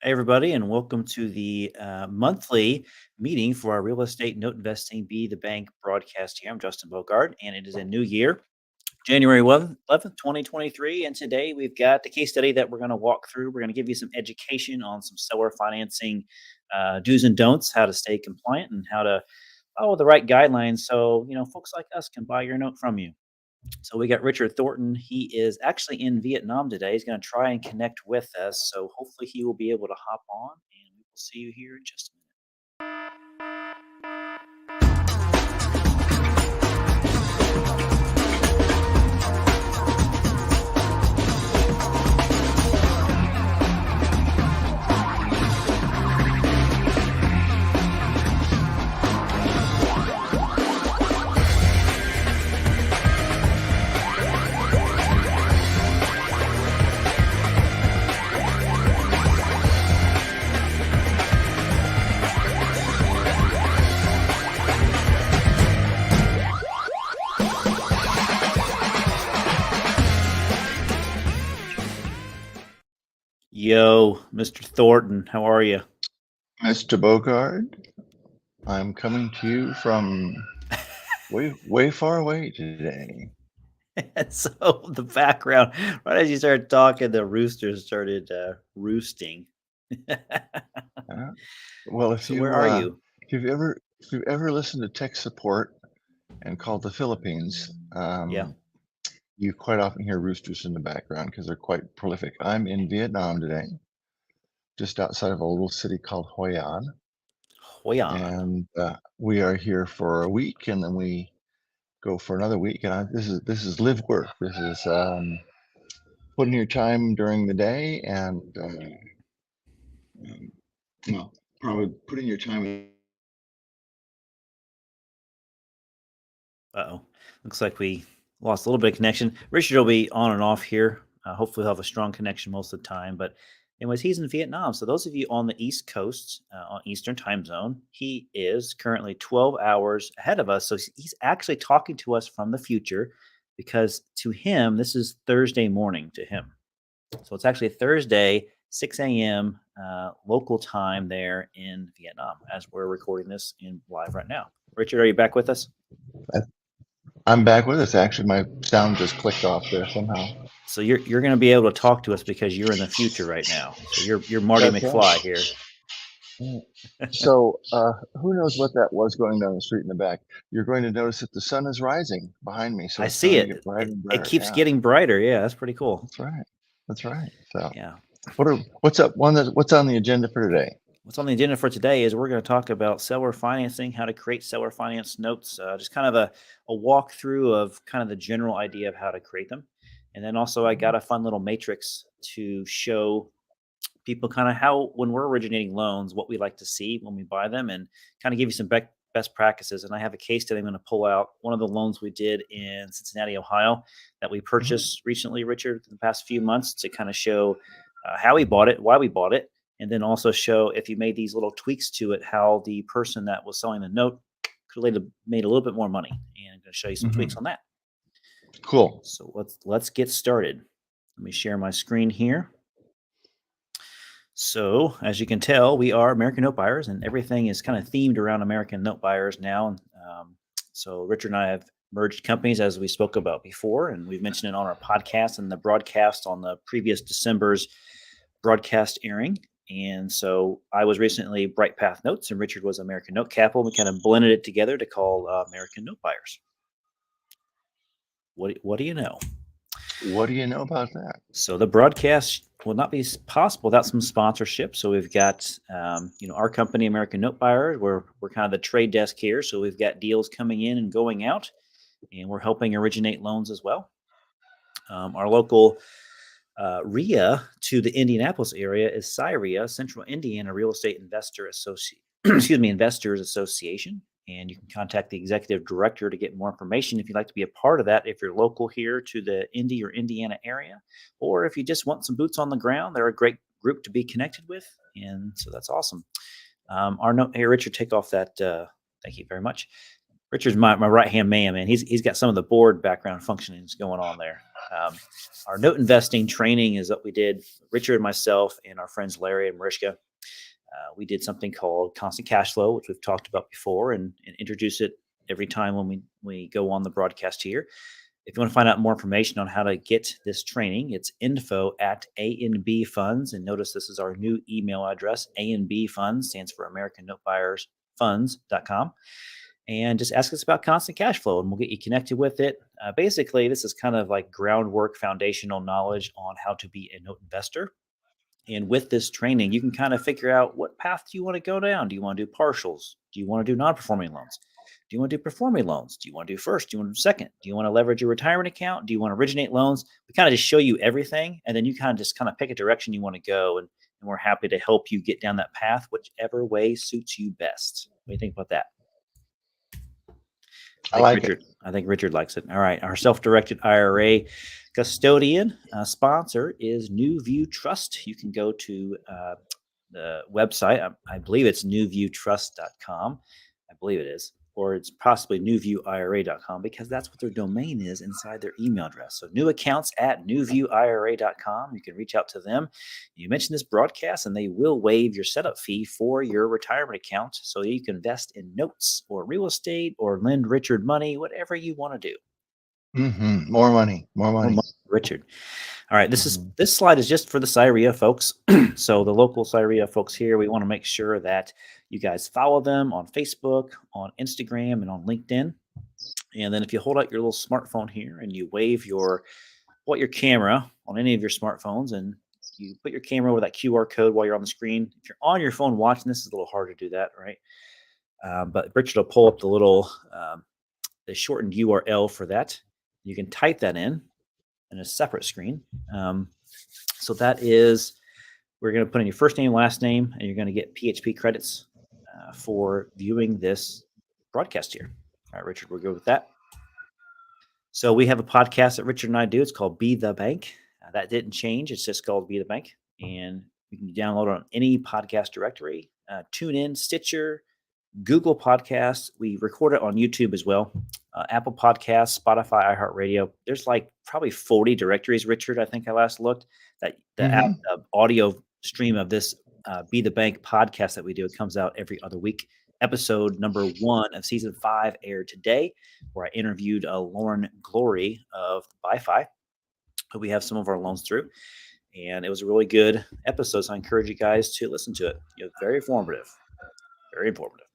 Hey, everybody, and welcome to the monthly meeting for our Real Estate Note Investing Be the Bank broadcast here. I'm Justin Bogard, and it is a new year, January 11th, 2023. And today we've got the case study that we're going to walk through. We're going to give you some education on some seller financing do's and don'ts, how to stay compliant, and how to follow the right guidelines so, folks like us can buy your note from you. So we got Richard Thornton. He is actually in Vietnam today. He's going to try and connect with us. So hopefully he will be able to hop on, and we will see you here in just a minute. Yo, Mr. Thornton, how are you? Mr. Bogard, I'm coming to you from way far away today. And so the background, right as you started talking, the roosters started roosting. Uh, well, So where are you? if you've ever listened to tech support and called the Philippines, Yeah. you quite often hear roosters in the background because they're quite prolific. I'm in Vietnam today, just outside of a little city called Hoi An, Hoi An. and we are here for a week, and then we go for another week. And this is live work. This is putting your time during the day and well, probably putting your time. Uh-oh. Looks like we lost a little bit of connection. Richard will be on and off here. Hopefully he'll have a strong connection most of the time. But anyways, he's in Vietnam. So those of you on the East Coast, on Eastern time zone, he is currently 12 hours ahead of us. So he's actually talking to us from the future because to him, this is Thursday morning to him. So it's actually Thursday, 6 a.m. Local time there in Vietnam as we're recording this in live right now. Richard, are you back with us? I'm back with us. Actually, my sound just clicked off there somehow. So you're going to be able to talk to us because you're in the future right now. So you're Marty That's McFly right. here. So, who knows what that was going down the street in the back? You're going to notice that the sun is rising behind me, so I it's see starting to get it. brighter and It brighter. keeps Yeah, getting brighter. Yeah, that's pretty cool. that's right. That's right. So, Yeah. what's up? What's on the agenda for today? What's on the agenda for today is we're going to talk about seller financing, how to create seller finance notes, just kind of a walkthrough of kind of the general idea of how to create them. And then also I got a fun little matrix to show people kind of how when we're originating loans, what we like to see when we buy them, and kind of give you some best practices. And I have a case study I'm going to pull out. One of the loans we did in Cincinnati, Ohio, that we purchased recently, Richard, in the past few months, to kind of show how we bought it, why we bought it, and then also show if you made these little tweaks to it, how the person that was selling the note could have made a little bit more money. And I'm going to show you some tweaks on that. Cool. So let's get started. Let me share my screen here. So, as you can tell, we are American note buyers, and everything is kind of themed around American note buyers now. So, Richard and I have merged companies, as we spoke about before, and we've mentioned it on our podcast and the broadcast on the previous December's broadcast airing. And so, I was recently Bright Path Notes, and Richard was American Note Capital. We kind of blended it together to call American Note Buyers. What do you know? What do you know about that? So the broadcast will not be possible without some sponsorship. So we've got, our company, American Note Buyers. We're kind of the trade desk here. So we've got deals coming in and going out, and we're helping originate loans as well. Our local RIA to the Indianapolis area is CIREA, Central Indiana Real Estate Investor Association. Excuse me, Investors Association. And you can contact the executive director to get more information if you'd like to be a part of that. If you're local here to the Indy or Indiana area, or if you just want some boots on the ground, they're a great group to be connected with. And so that's awesome. Our note here, Richard, take off that. Thank you very much. Richard's my right-hand man, man. He's got some of the board background functionings going on there. Our note investing training is what we did, Richard, myself, and our friends Larry and Mariska. We did something called Constant Cash Flow, which we've talked about before, and introduce it every time when we go on the broadcast here. If you want to find out more information on how to get this training, it's info@ANB Funds. And notice this is our new email address. ANB Funds stands for American Note Buyers Funds.com. And just ask us about Constant Cash Flow, and we'll get you connected with it. Basically, this is kind of like groundwork, foundational knowledge on how to be a note investor. And with this training, you can kind of figure out what path do you want to go down. Do you want to do partials? Do you want to do non-performing loans? Do you want to do performing loans? Do you want to do first? Do you want to do second? Do you want to leverage your retirement account? Do you want to originate loans? We kind of just show you everything, and then you kind of pick a direction you want to go, and we're happy to help you get down that path, whichever way suits you best. What do you think about that? I like it. I think Richard likes it. All right. Our self-directed IRA custodian sponsor is New View Trust. You can go to the website. I believe it's newviewtrust.com. I believe it is. Or it's possibly newviewira.com, because that's what their domain is inside their email address. So new accounts at newviewira.com. You can reach out to them. You mention this broadcast, and they will waive your setup fee for your retirement account, so you can invest in notes or real estate or lend Richard money, whatever you want to do. More money. Richard. All right. This slide is just for the CIREA folks. So the local CIREA folks here, we want to make sure that you guys follow them on Facebook, on Instagram, and on LinkedIn. And then if you hold out your little smartphone here and you wave your camera on any of your smartphones, and you put your camera over that QR code while you're on the screen. If you're on your phone watching this, is a little hard to do that, right? But Richard will pull up the little the shortened URL for that. You can type that in a separate screen. So that is, we're going to put in your first name, last name, and you're going to get PHP credits for viewing this broadcast here. All right, Richard, we're good with that. So we have a podcast that Richard and I do. It's called Be the Bank. That didn't change. It's just called Be the Bank. And you can download it on any podcast directory, TuneIn, Stitcher, Google Podcasts. We record it on YouTube as well. Apple Podcasts, Spotify, iHeartRadio. There's like probably 40 directories, Richard. I think I last looked. That the audio stream of this Be the Bank podcast that we do, it comes out every other week. Episode number 1 of season 5 aired today, where I interviewed Lauren Glory of BiFi, who we have some of our loans through. And it was a really good episode, so I encourage you guys to listen to it. It was very informative. Very informative.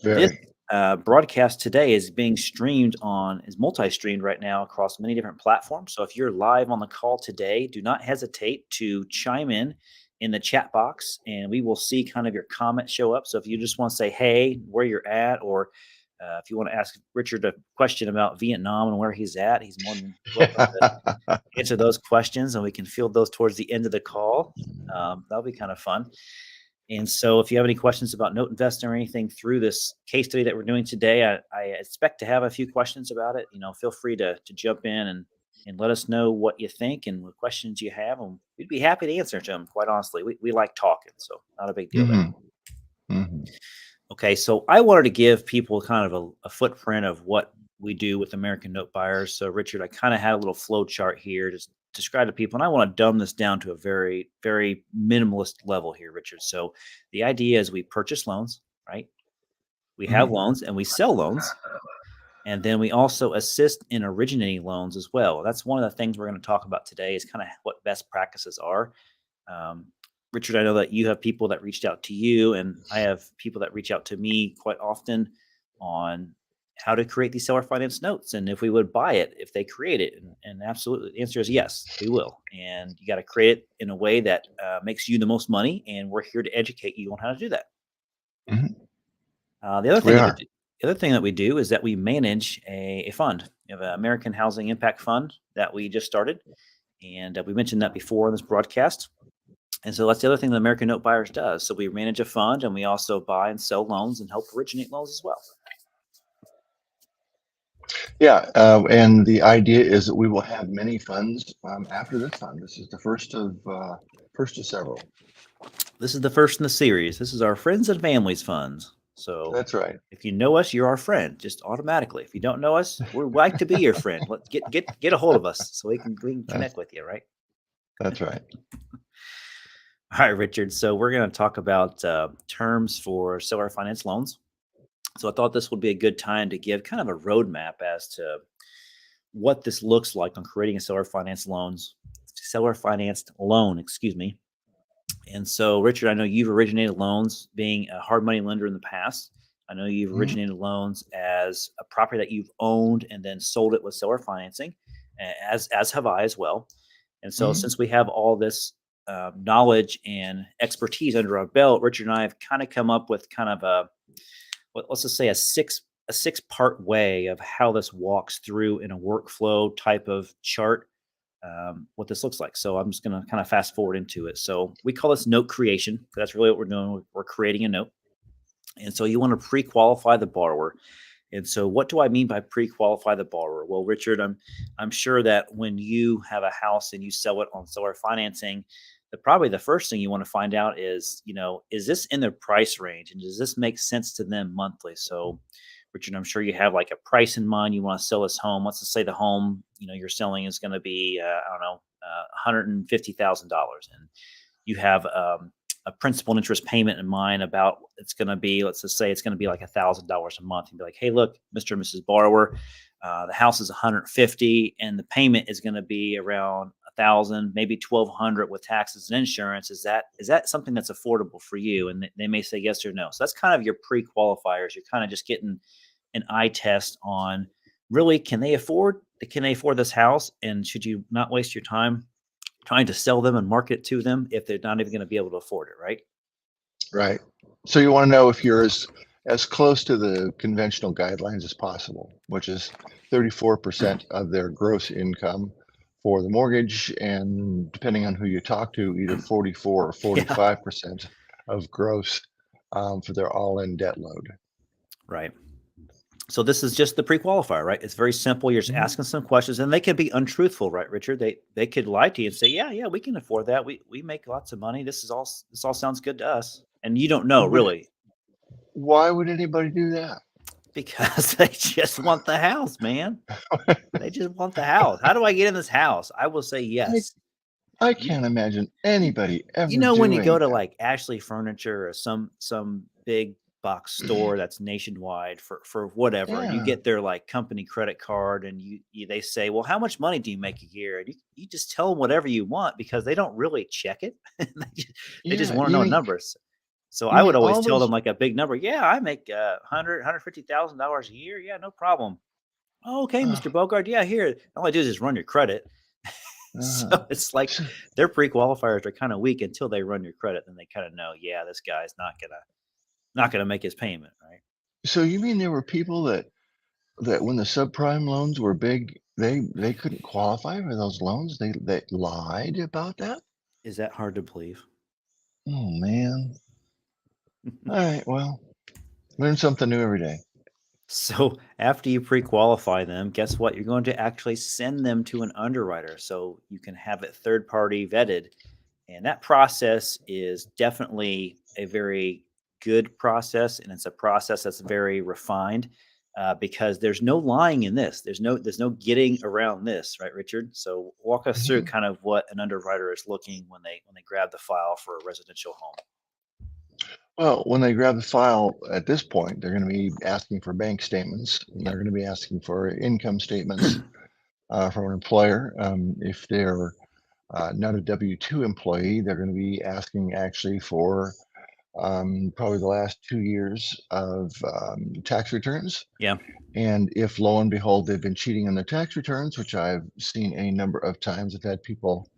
This broadcast today is being is multi-streamed right now across many different platforms. So if you're live on the call today, do not hesitate to chime in the chat box, and we will see kind of your comments show up. So if you just want to say, hey, where you're at, or if you want to ask Richard a question about Vietnam and where he's at, he's more than welcome to answer those questions, and we can field those towards the end of the call. That'll be kind of fun. And so if you have any questions about note investing or anything through this case study that we're doing today, I expect to have a few questions about it. Feel free to jump in and let us know what you think and what questions you have. And we'd be happy to answer to them, quite honestly. We like talking, so not a big deal there. Okay, so I wanted to give people kind of a footprint of what we do with American Note Buyers. So Richard, I kind of had a little flow chart here to describe to people, and I want to dumb this down to a very, very minimalist level here, Richard. So the idea is we purchase loans, right? We have loans and we sell loans. And then we also assist in originating loans as well. That's one of the things we're going to talk about today, is kind of what best practices are. Richard, I know that you have people that reached out to you, and I have people that reach out to me quite often on how to create these seller finance notes, and if we would buy it if they create it. And absolutely, the answer is yes, we will. And you got to create it in a way that makes you the most money, and we're here to educate you on how to do that. The other thing that we do is that we manage a fund. We have an American Housing Impact Fund that we just started, And we mentioned that before in this broadcast. And so that's the other thing that American Note Buyers does. So we manage a fund and we also buy and sell loans and help originate loans as well. Yeah, and the idea is that we will have many funds after this fund. This is the first of several. This is the first in the series. This is our Friends and Families Funds. So That's right. if you know us, you're our friend, just automatically. If you don't know us, we'd like to be your friend. Let's get a hold of us so we can connect with you, right? That's right. All right, Richard. So we're going to talk about terms for seller finance loans. So I thought this would be a good time to give kind of a roadmap as to what this looks like on creating a seller financed loan, excuse me. And so, Richard, I know you've originated loans being a hard money lender in the past. I know you've originated loans as a property that you've owned and then sold it with seller financing, as have I as well. And so, since we have all this knowledge and expertise under our belt, Richard and I have kind of come up with kind of let's just say a six-part way of how this walks through in a workflow type of chart, what this looks like. So I'm just going to kind of fast forward into it. So we call this note creation. That's really what we're doing. We're creating a note. And so you want to pre-qualify the borrower. And so what do I mean by pre-qualify the borrower? Well, Richard, I'm sure that when you have a house and you sell it on seller financing, probably the first thing you want to find out is, is this in their price range and does this make sense to them monthly? So, Richard, I'm sure you have like a price in mind. You want to sell this home. Let's just say the home, you're selling is going to be, $150,000, and you have a principal and interest payment in mind about it's going to be, let's just say it's going to be like $1,000 a month. And be like, hey, look, Mr. and Mrs. Borrower, the house is 150 and the payment is going to be around 1,000, maybe 1,200 with taxes and insurance. Is that something that's affordable for you? And they may say yes or no. So that's kind of your pre-qualifiers. You're kind of just getting an eye test on really, can they afford this house? And should you not waste your time trying to sell them and market it to them if they're not even going to be able to afford it, right? Right. So you want to know if you're as close to the conventional guidelines as possible, which is 34% of their gross income for the mortgage, and depending on who you talk to, either 44 or 45% of gross for their all-in debt load. Right. So this is just the pre-qualifier, right? It's very simple. You're just asking some questions, and they could be untruthful, right, Richard? They could lie to you and say, yeah, we can afford that. We make lots of money. This all sounds good to us. And you don't know, really. Why would anybody do that? Because they just want the house, man. They just want the house. How do I get in this house? I will say yes. I can't imagine anybody ever. When you go to like Ashley Furniture or some big box store that's nationwide for whatever, and you get their like company credit card, and they say, well, how much money do you make a year? And you just tell them whatever you want because they don't really check it. they just want to know numbers. So I would always tell them like a big number. Yeah, I make $150,000 a year. Yeah, no problem. Oh, okay, Mr. Bogart. Yeah, here. All I do is just run your credit. So it's like their pre-qualifiers are kind of weak until they run your credit. Then they kind of know, yeah, this guy's not gonna make his payment, right? So you mean there were people that when the subprime loans were big, they couldn't qualify for those loans? They lied about that? Is that hard to believe? Oh man. All right, well, learn something new every day. So after you pre-qualify them, guess what? You're going to actually send them to an underwriter so you can have it third-party vetted. And that process is definitely a very good process, and it's a process that's very refined because there's no lying in this. There's no getting around this, right, Richard? So walk us through kind of what an underwriter is looking when they grab the file for a residential home. Well, when they grab the file at this point, they're going to be asking for bank statements. And they're going to be asking for income statements from an employer. If they're not a W-2 employee, they're going to be asking actually for probably the last 2 years of tax returns. Yeah. And if lo and behold, they've been cheating on their tax returns, which I've seen a number of times. I've had people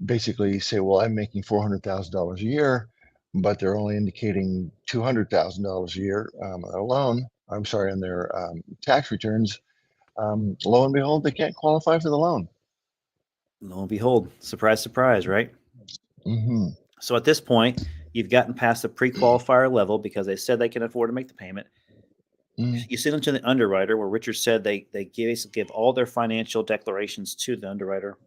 basically say, well, I'm making $400,000 a year, but they're only indicating $200,000 a year on their tax returns. Lo and behold, they can't qualify for the loan. Lo and behold, surprise, surprise, right? Hmm. So at this point, you've gotten past the pre-qualifier level because they said they can afford to make the payment. Hmm. You send them to the underwriter, where Richard said they give all their financial declarations to the underwriter,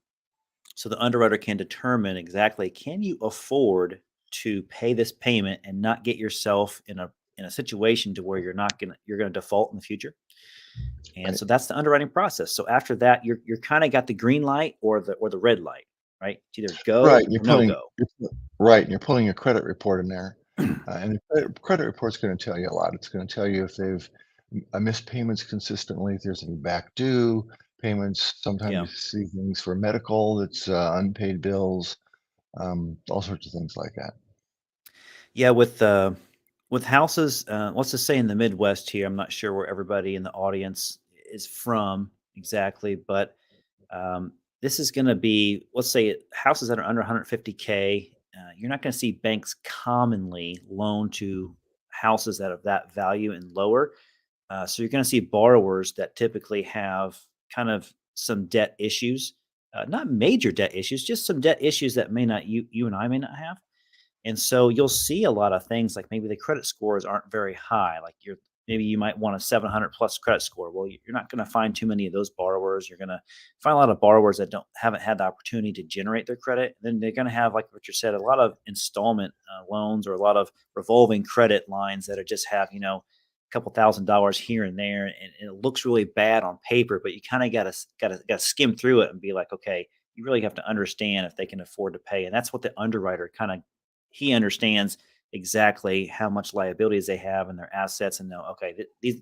so the underwriter can determine exactly, can you afford to pay this payment and not get yourself in a situation to where you're gonna default in the future. And Right. so that's the underwriting process. So after that, you're kind of got the green light or the red light, right? It's either go Right. or no go. Right. You're pulling a credit report in there. And the credit report's going to tell you a lot. It's going to tell you if they've missed payments consistently, if there's any back due payments. Sometimes Yeah. you see things for medical that's unpaid bills, all sorts of things like that. Yeah, with houses, let's just say in the Midwest here, I'm not sure where everybody in the audience is from exactly, but um, this is going to be, let's say, houses that are under 150K. You're not going to see banks commonly loan to houses that of that value and lower. So you're going to see borrowers that typically have kind of some debt issues, not major debt issues, just some debt issues that may not you and I may not have. And so you'll see a lot of things like maybe the credit scores aren't very high. Like maybe you might want a 700 plus credit score. Well, you're not going to find too many of those borrowers. You're going to find a lot of borrowers that haven't had the opportunity to generate their credit. Then they're going to have, like what you said, a lot of installment loans or a lot of revolving credit lines that are just have a couple $1,000 here and there, and it looks really bad on paper. But you kind of got to skim through it and be like, okay, you really have to understand if they can afford to pay, and that's what the underwriter kind of he understands exactly how much liabilities they have and their assets and know, okay,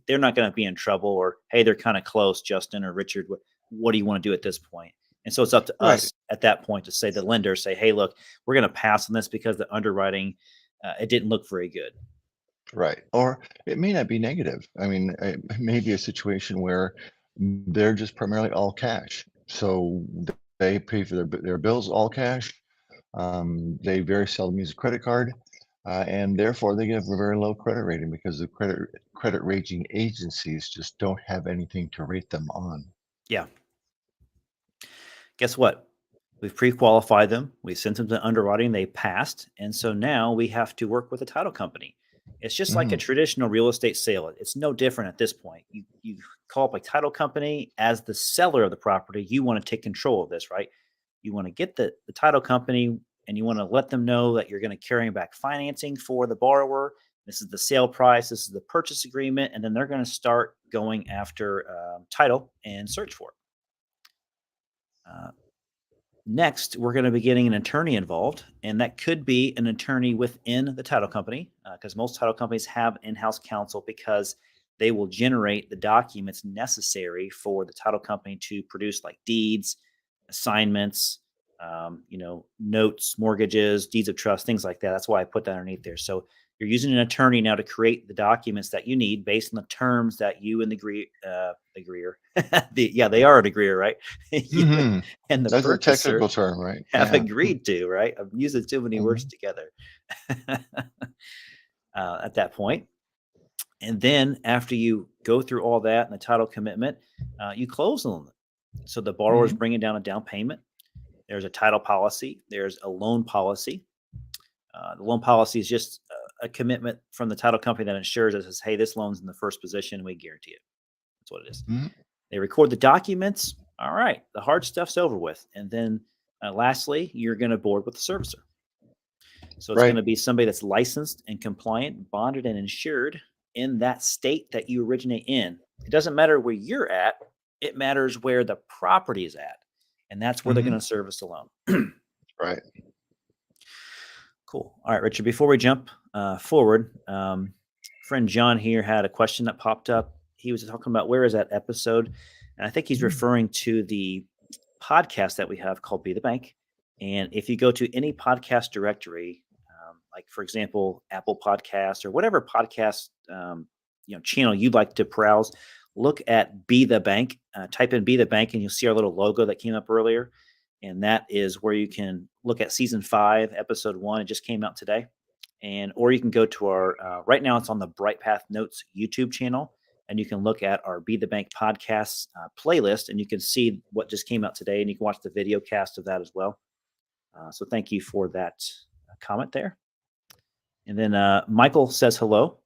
they're not going to be in trouble, or hey, they're kind of close, Justin or Richard. What do you want to do at this point? And so it's up to Right. us at that point to say, the lender, say, hey, look, we're going to pass on this because the underwriting, it didn't look very good. Right. Or it may not be negative. I mean, it may be a situation where they're just primarily all cash. So they pay for their bills all cash. They very seldom use a credit card, and therefore they have a very low credit rating because the credit rating agencies just don't have anything to rate them on. Yeah. Guess what? We've pre-qualified them. We sent them to underwriting. They passed, and so now we have to work with a title company. It's just like a Hmm. traditional real estate sale. It's no different at this point. You call up a title company as the seller of the property. You want to take control of this, right? You want to get the title company, and you want to let them know that you're going to carry back financing for the borrower. This is the sale price. This is the purchase agreement, and then they're going to start going after title and search for it. Uh, Next, we're going to be getting an attorney involved, and that could be an attorney within the title company, because most title companies have in-house counsel because they will generate the documents necessary for the title company to produce, like deeds, assignments, notes, mortgages, deeds of trust, things like that. That's why I put that underneath there. So you're using an attorney now to create the documents that you need based on the terms that you and agreeer, they are an agreeer, right? You Hmm. and the That's a purchaser technical term, right? have Yeah. agreed to, right? I'm using too many words Hmm. together at that point. And then after you go through all that and the title commitment, you close on them. So the borrower is Hmm. bringing down a down payment. There's a title policy. There's a loan policy. The loan policy is just a commitment from the title company that ensures that says, hey, this loan's in the first position. We guarantee it. That's what it is. Hmm. They record the documents. All right. The hard stuff's over with. And then lastly, you're going to board with the servicer. So it's going Right. to be somebody that's licensed and compliant, bonded and insured in that state that you originate in. It doesn't matter where you're at, it matters where the property is at. And that's where they're Hmm. going to service the loan. Right. Cool. All right, Richard, before we jump forward, friend John here had a question that popped up. He was talking about where is that episode? And I think he's Mm. referring to the podcast that we have called Be the Bank. And if you go to any podcast directory, like for example, Apple Podcast or whatever podcast channel you'd like to browse, look at Be the Bank. Type in Be the Bank, and you'll see our little logo that came up earlier. And that is where you can look at season 5, episode 1. It just came out today. Or you can go to our right now it's on the Bright Path Notes YouTube channel. and you can look at our Be the Bank podcast playlist, and you can see what just came out today, and you can watch the video cast of that as well. So thank you for that comment there. And then Michael says hello.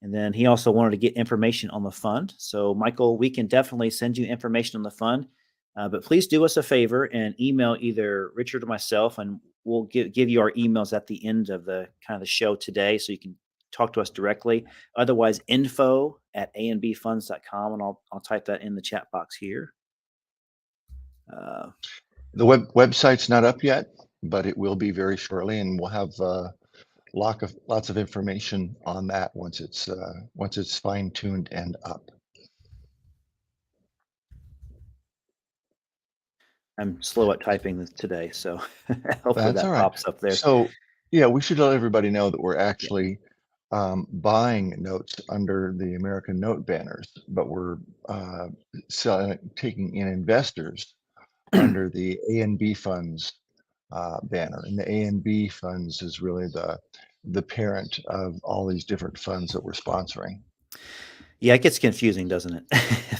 And then he also wanted to get information on the fund. So, Michael, we can definitely send you information on the fund, but please do us a favor and email either Richard or myself, and we'll give you our emails at the end of the kind of the show today, so you can talk to us directly. Otherwise, info@andbfunds.com, and I'll type that in the chat box here. The website's not up yet, but it will be very shortly, and we'll have lots of information on that once it's fine-tuned and up. I'm slow at typing today, so hopefully That's that all right. pops up there. So yeah, we should let everybody know that we're actually buying notes under the American Note banners, but we're taking in investors under the A&B funds banner, and the A&B funds is really the parent of all these different funds that we're sponsoring. Yeah, it gets confusing, doesn't it,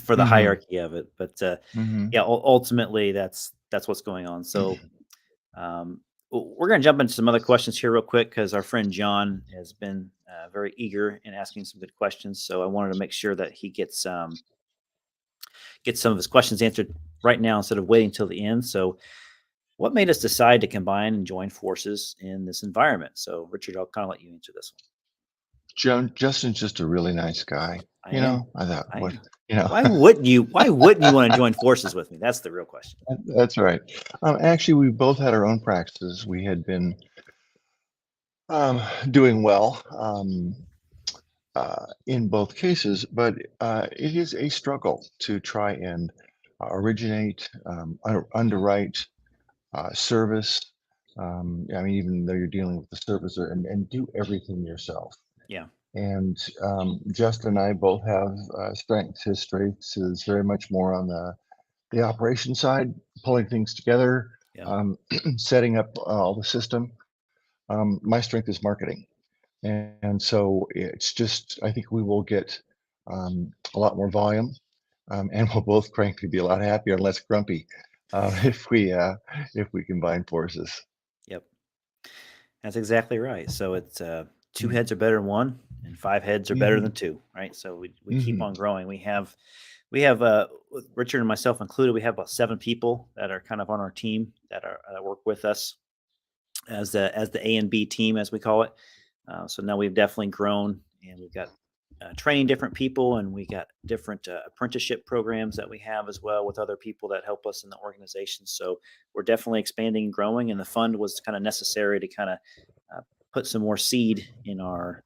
for the hierarchy of it? But yeah, ultimately, that's what's going on. So we're going to jump into some other questions here real quick, because our friend John has been very eager in asking some good questions. So I wanted to make sure that he gets some of his questions answered right now instead of waiting till the end. So what made us decide to combine and join forces in this environment? So Richard, I'll kind of let you answer this one. Justin's just a really nice guy. I thought, why wouldn't you want to join forces with me? That's the real question. That's right. Actually, we both had our own practices. We had been doing well in both cases, but it is a struggle to try and originate, underwrite, service. I mean, even though you're dealing with the servicer, and do everything yourself. Yeah. And Justin and I both have strengths. His strengths is very much more on the operation side, pulling things together, setting up all the system. My strength is marketing. And so it's just, I think we will get a lot more volume, and we'll both frankly be a lot happier and less grumpy if we combine forces. Yep, that's exactly right. So it's two heads are better than one, and 5 heads are better than 2, right? So we keep on growing. We have Richard and myself included. We have about 7 people that are kind of on our team that work with us as the A&B team, as we call it. So now we've definitely grown, and we've got training different people, and we got different apprenticeship programs that we have as well with other people that help us in the organization. So we're definitely expanding and growing, and the fund was kind of necessary to kind of put some more seed in our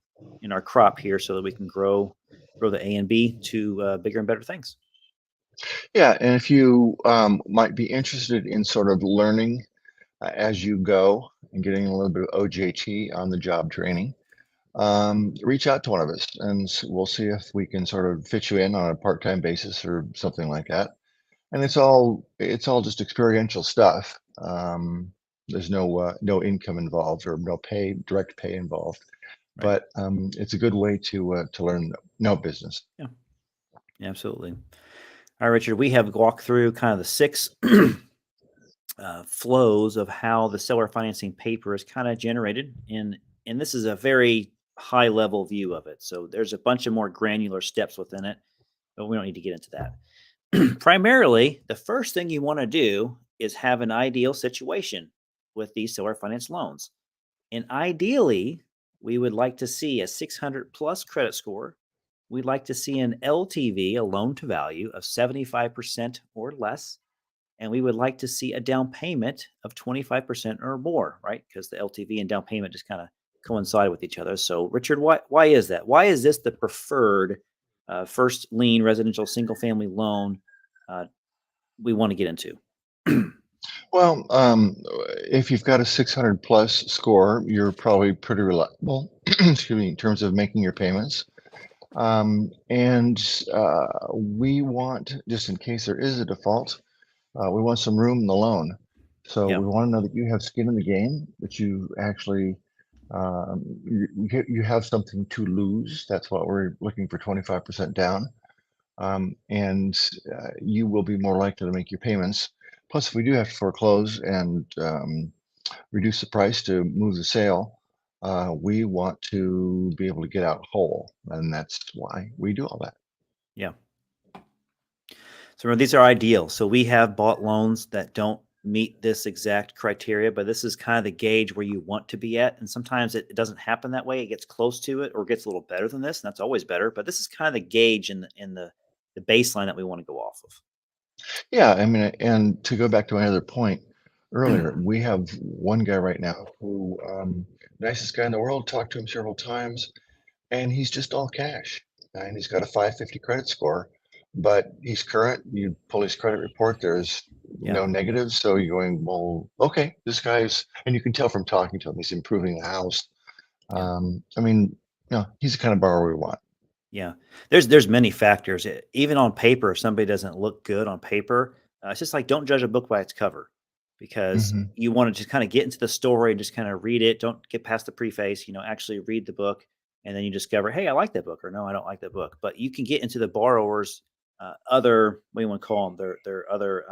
crop here, so that we can grow the A&B to bigger and better things. Yeah, and if you might be interested in sort of learning as you go and getting a little bit of OJT on the job training, reach out to one of us, and we'll see if we can sort of fit you in on a part-time basis or something like that. And it's all just experiential stuff. There's no income involved, or no direct pay involved, but it's a good way to learn note business. Yeah, absolutely. All right, Richard, we have walked through kind of the 6 flows of how the seller financing paper is kind of generated, and this is a very high level view of it. So there's a bunch of more granular steps within it, but we don't need to get into that. Primarily, the first thing you want to do is have an ideal situation with these seller finance loans. And ideally, we would like to see a 600 plus credit score. We'd like to see an LTV, a loan to value, of 75% or less. And we would like to see a down payment of 25% or more, right? Because the LTV and down payment just kind of coincide with each other. So, Richard, why is that? Why is this the preferred first lien residential single family loan we want to get into? Well, if you've got a 600 plus score, you're probably pretty reliable, excuse me, in terms of making your payments. And we want, just in case there is a default, we want some room in the loan. So we want to know that you have skin in the game, that you actually You have something to lose. That's what we're looking for, 25% down. And you will be more likely to make your payments. Plus, if we do have to foreclose and reduce the price to move the sale, we want to be able to get out whole, and that's why we do all that. Yeah. So remember, these are ideal. So we have bought loans that don't meet this exact criteria, but this is kind of the gauge where you want to be at. And sometimes it doesn't happen that way. It gets close to it or gets a little better than this, and that's always better. But this is kind of the gauge and the baseline that we want to go off of. Yeah, I mean, and to go back to my other point earlier, we have one guy right now who, nicest guy in the world, talked to him several times, and he's just all cash. And he's got a 550 credit score, but he's current. You pull his credit report, there's Yeah. no negatives. So you're going, well, okay, this guy's, and you can tell from talking to him, he's improving the house. Yeah. I mean, he's the kind of borrower we want. Yeah. There's many factors. Even on paper, if somebody doesn't look good on paper, it's just like don't judge a book by its cover because Hmm. you want to just kind of get into the story and just kind of read it. Don't get past the preface, actually read the book. And then you discover, hey, I like that book, or no, I don't like that book. But you can get into the borrower's other, what do you want to call them? Their other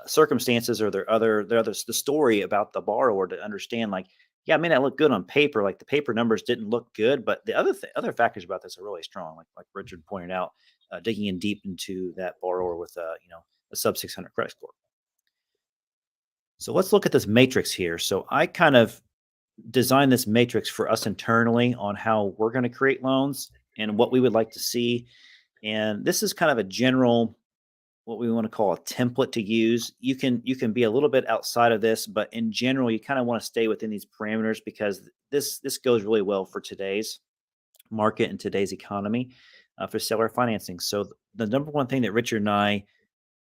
circumstances or the story about the borrower to understand, like, yeah, I mean, that looked good on paper. Like the paper numbers didn't look good, but the other factors about this are really strong. Like Richard pointed out, digging in deep into that borrower with a sub 600 credit score. So let's look at this matrix here. So I kind of designed this matrix for us internally on how we're going to create loans and what we would like to see. And this is kind of a general, what we want to call a template to use. You can be a little bit outside of this, but in general, you kind of want to stay within these parameters because this goes really well for today's market and today's economy for seller financing. So the number one thing that Richard and I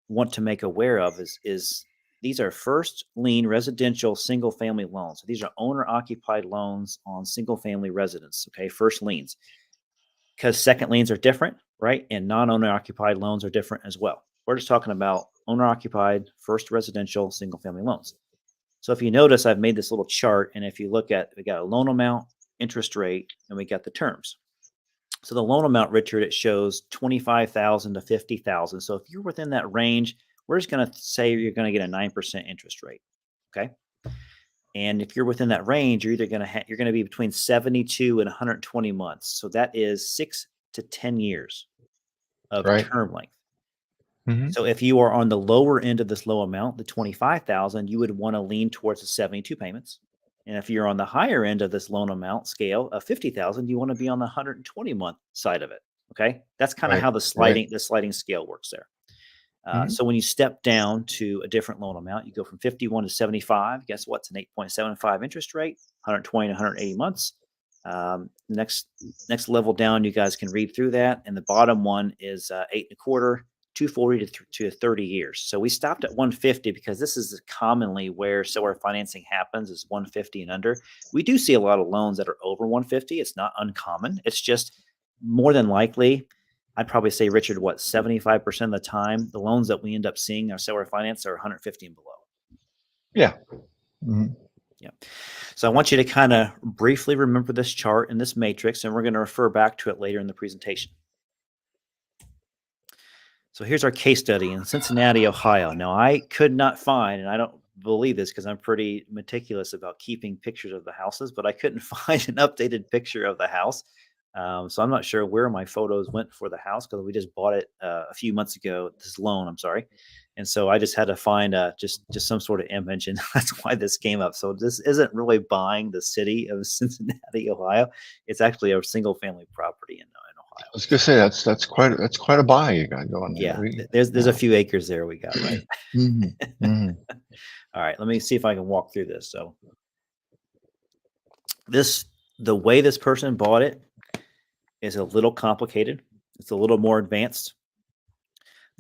want to make aware of is these are first lien residential single family loans. So these are owner occupied loans on single family residence. Okay, first liens, because second liens are different, right? And non-owner occupied loans are different as well. We're just talking about owner occupied, first residential, single family loans. So if you notice, I've made this little chart. And if you look at, we got a loan amount, interest rate, and we got the terms. So the loan amount, Richard, it shows 25,000 to 50,000. So if you're within that range, we're just going to say you're going to get a 9% interest rate. Okay. And if you're within that range, you're either going to you're going to be between 72 and 120 months. So that is 6 to 10 years of Right. term length. Hmm. So if you are on the lower end of this low amount, the 25,000, you would want to lean towards the 72 payments. And if you're on the higher end of this loan amount scale of 50,000, you want to be on the 120-month side of it. Okay? That's kind of Right. how Right. the sliding scale works there. Hmm. So when you step down to a different loan amount, you go from 51 to 75. Guess what? It's an 8.75 interest rate, 120 to 180 months. Next level down, you guys can read through that, and the bottom one is 8.25, 240 to 30 years. So we stopped at 150 because this is commonly where seller financing happens, is 150 and under. We do see a lot of loans that are over 150. It's not uncommon. It's just more than likely, I'd probably say, Richard, what, 75% of the time, the loans that we end up seeing are seller finance are 150 and below. Yeah. Hmm. Yeah. So I want you to kind of briefly remember this chart and this matrix, and we're going to refer back to it later in the presentation. So here's our case study in Cincinnati, Ohio. Now, I could not find, and I don't believe this because I'm pretty meticulous about keeping pictures of the houses, but I couldn't find an updated picture of the house. So I'm not sure where my photos went for the house because we just bought it a few months ago. This loan, I'm sorry, and so I just had to find just some sort of image, and that's why this came up. So this isn't really buying the city of Cincinnati, Ohio. It's actually a single family property in I Ohio. was gonna say that's quite a buy you got going there. Yeah, there's a few acres there we got, right? Hmm. Hmm. All right, let me see if I can walk through this. So the way this person bought it is a little complicated. It's a little more advanced,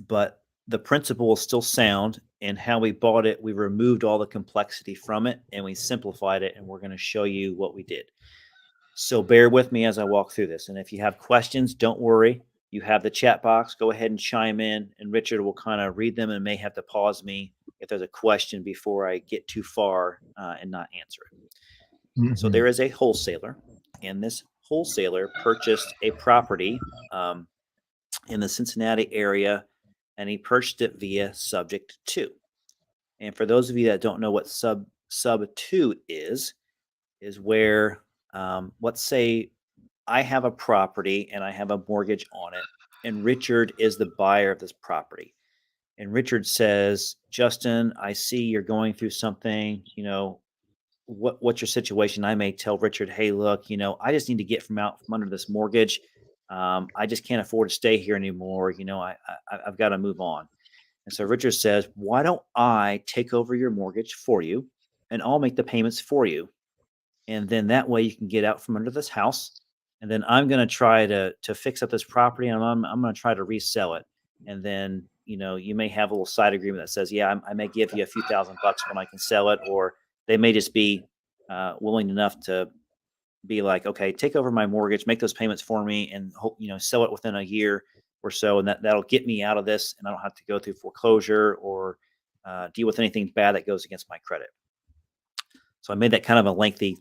but the principle is still sound. And how we bought it, we removed all the complexity from it and we simplified it. And we're going to show you what we did. So bear with me as I walk through this. And if you have questions, don't worry. You have the chat box. Go ahead and chime in, and Richard will kind of read them and may have to pause me if there's a question before I get too far and not answer it. So Mhm. there is a wholesaler, and this wholesaler purchased a property in the Cincinnati area, and he purchased it via subject to. And for those of you that don't know what sub two is where let's say I have a property and I have a mortgage on it, and Richard is the buyer of this property. And Richard says, Justin, I see you're going through something, what's your situation? I may tell Richard, hey, look, I just need to get from under this mortgage. I just can't afford to stay here anymore. I've got to move on. And so Richard says, why don't I take over your mortgage for you and I'll make the payments for you. And then that way you can get out from under this house. And then I'm going to try to fix up this property, and I'm going to try to resell it. And then, you may have a little side agreement that says, yeah, I may give you a few $1,000 when I can sell it, or they may just be willing enough to be like, okay, take over my mortgage, make those payments for me, and sell it within a year or so, and that'll get me out of this, and I don't have to go through foreclosure or deal with anything bad that goes against my credit. So I made that kind of a lengthy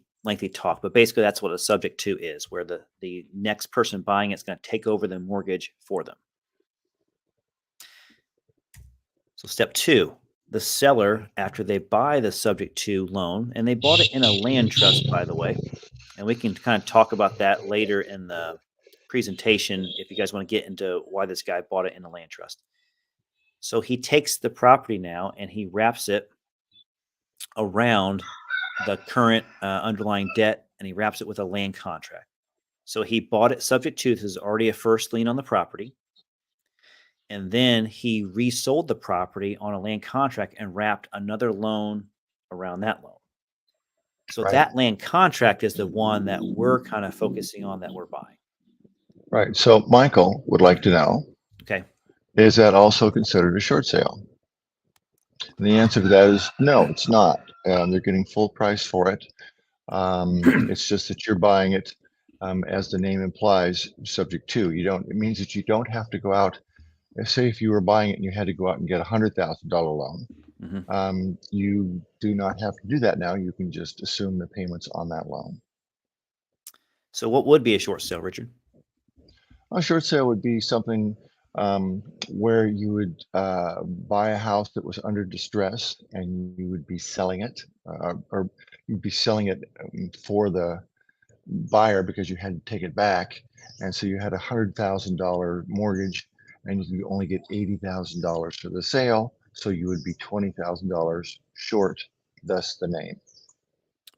talk, but basically that's what a subject to is, where the next person buying it's going to take over the mortgage for them. So step two, the seller, after they buy the subject to loan, and they bought it in a land trust, by the way, and we can kind of talk about that later in the presentation if you guys want to get into why this guy bought it in a land trust. So he takes the property now and he wraps it around the current underlying debt, and he wraps it with a land contract. So he bought it subject to, this is already a first lien on the property. And then he resold the property on a land contract and wrapped another loan around that loan. So Right. that land contract is the one that we're kind of focusing on, that we're buying. Right. So Michael would like to know, Okay. is that also considered a short sale? And the answer to that is no, it's not. They're getting full price for it. It's just that you're buying it, as the name implies, subject to. It means that you don't have to go out. Say if you were buying it and you had to go out and get $100,000 loan, Mm-hmm. you do not have to do that now. You can just assume the payments on that loan. So what would be a short sale, Richard? A short sale would be something where you would buy a house that was under distress and you would be selling it, or you'd be selling it for the buyer because you had to take it back. And so you had $100,000 mortgage and you could only get $80,000 for the sale. So you would be $20,000 short, thus the name.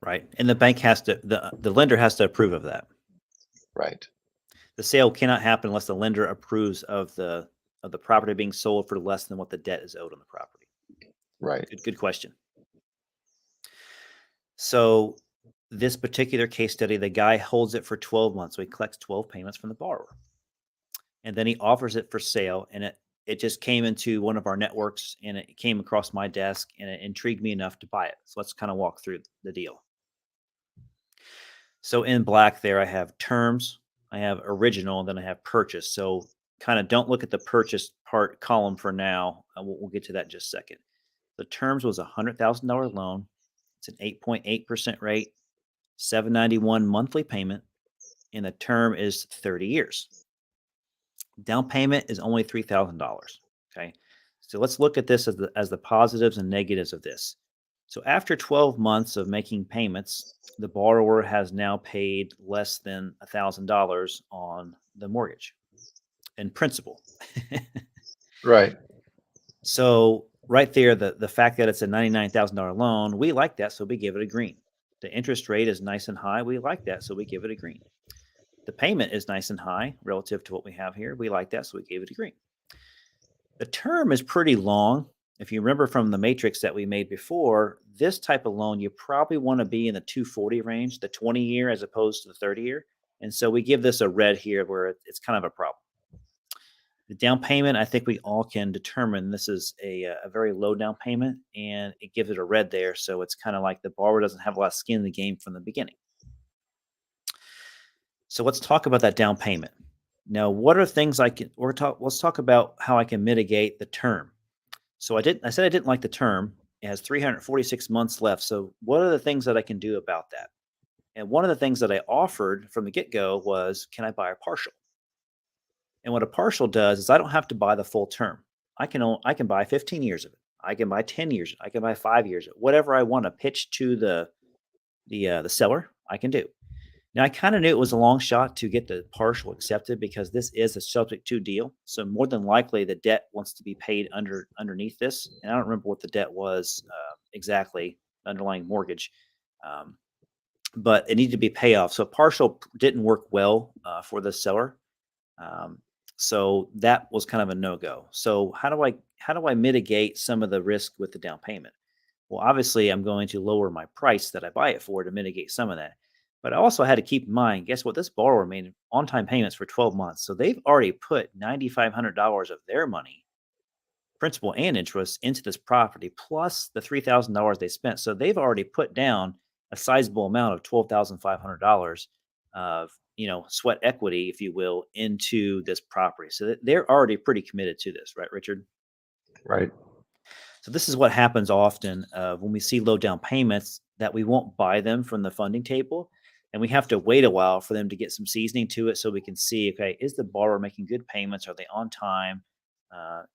Right. And the bank has to, the lender has to approve of that. Right. The sale cannot happen unless the lender approves of the property being sold for less than what the debt is owed on the property. Right. Good question. So this particular case study, the guy holds it for 12 months. So he collects 12 payments from the borrower. And then he offers it for sale. And it just came into one of our networks and it came across my desk and it intrigued me enough to buy it. So let's kind of walk through the deal. So in black there, I have terms, I have original, and then I have purchase. So kind of don't look at the purchase part column for now. We'll get to that in just a second. The terms was a $100,000 loan. It's an 8.8% rate, $791 monthly payment, and the term is 30 years. Down payment is only $3,000. Okay, so let's look at this as the positives and negatives of this. So after 12 months of making payments, the borrower has now paid less than $1,000 on the mortgage in principal. Right. So right there, the fact that it's a $99,000 loan, we like that, so we give it a green. The interest rate is nice and high. We like that, so we give it a green. The payment is nice and high relative to what we have here. We like that, so we gave it a green. The term is pretty long. If you remember from the matrix that we made before, this type of loan, you probably want to be in the 240 range, the 20 year as opposed to the 30 year. And so we give this a red here where it's kind of a problem. The down payment, I think we all can determine this is a very low down payment, and it gives it a red there. So it's kind of like the borrower doesn't have a lot of skin in the game from the beginning. So let's talk about that down payment. Now, what are things let's talk about how I can mitigate the term. So I said I didn't like the term. It has 346 months left. So what are the things that I can do about that? And one of the things that I offered from the get-go was, can I buy a partial? And what a partial does is I don't have to buy the full term. I can buy 15 years of it. I can buy 10 years. I can buy 5 years of it. Whatever I want to pitch to the seller, I can do. Now I kind of knew it was a long shot to get the partial accepted because this is a subject to deal. So more than likely the debt wants to be paid underneath this. And I don't remember what the debt was exactly, underlying mortgage. Um, but it needed to be payoff. So partial didn't work well for the seller. Um, so that was kind of a no go. So how do I mitigate some of the risk with the down payment? Well, obviously, I'm going to lower my price that I buy it for to mitigate some of that. But I also had to keep in mind, guess what? This borrower made on time payments for 12 months. So they've already put $9,500 of their money, principal and interest, into this property, plus the $3,000 they spent. So they've already put down a sizable amount of $12,500 of sweat equity, if you will, into this property. So they're already pretty committed to this, right, Richard? Right. So this is what happens often when we see low down payments, that we won't buy them from the funding table, and we have to wait a while for them to get some seasoning to it, so we can see, okay, is the borrower making good payments? Are they on time?